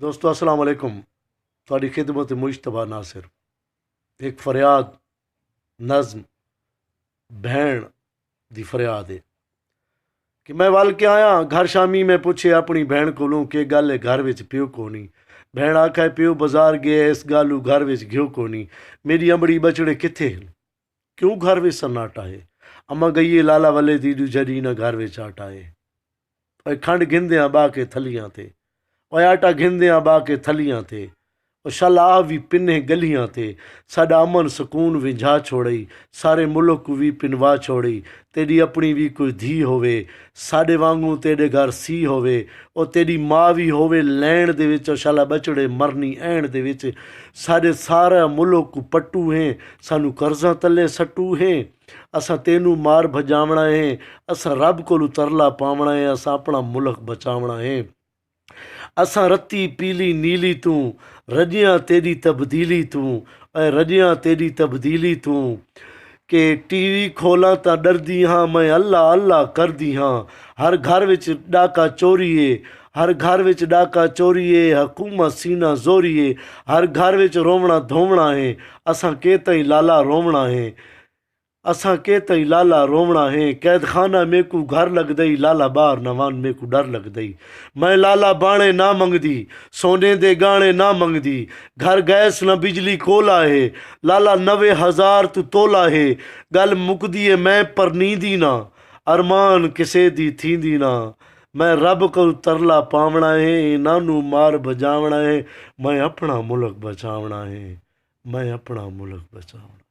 दोस्तों अस्सलाम वालेकुम। थोड़ी खिदमत मुश्तबा नासिर। एक फरियाद नज़म भैन दी फरियाद है कि मैं वल के आया घर शामी मैं पूछे अपनी भैन कोलों के गल है घर विच प्यो कोनी। भैन आखे प्यो बाजार गए इस गलू घर विच घ्यो कोनी। मेरी अमड़ी बचड़े किथे हैं क्यों घर विच सन्नाटा है। अम्मा गई है लाला वाले दी जड़ी ना घर विच आटा है। खंड घिंदे बा के थलियां ते आटा घिंदे बा के थलियां ते शला भी पिने गलियां ते साडा अमन सुकून विझा छोड़ई सारे मुल्क भी पिनवा छोड़ई। तेरी अपनी भी कोई धी होवे साडे वांगू तेरे घर सी होवे और तेरी माँ भी होवे लैण दे विच शाला बचड़े मरनी ऐण दे विच। साडे सारा मुल्क पट्टू हैं सानू कर्जा तले सट्टू हैं। असां तेनू मार भजावना है असां रब कोलू तरला पावना है असां अपना मुल्क बचावना है। असां रत्ती पीली नीली तू रजियां तेरी तब्दीली तू रजियां तेरी तब्दीली तू कि टीवी खोला तां डरदी हाँ मैं अल्लाह अल्लाह करदी हाँ। हर घर विच डाका चोरीए हर घर विच डाका चोरीए हुकूमत सीना जोरीए हर घर विच रोवना धोवना है असां के तई लाला रोवना है असां के तई लाला रोवना है। कैद खाना मेकू घर लग दई लाला बाहर नवान मेकू डर लग दई। मैं लाला बाणे ना मंगदी सोने दे गाने ना मंगदी घर गैस न बिजली कोला है लाला 90,000 तू तोला है। गल मुकदी है मैं पर नींदी ना अरमान किसे दी थींदी ना। मैं रब को तरला पावना है नानू मार बजावना है मैं अपना मुल्क बचावना है मैं अपना मुल्क बचावना।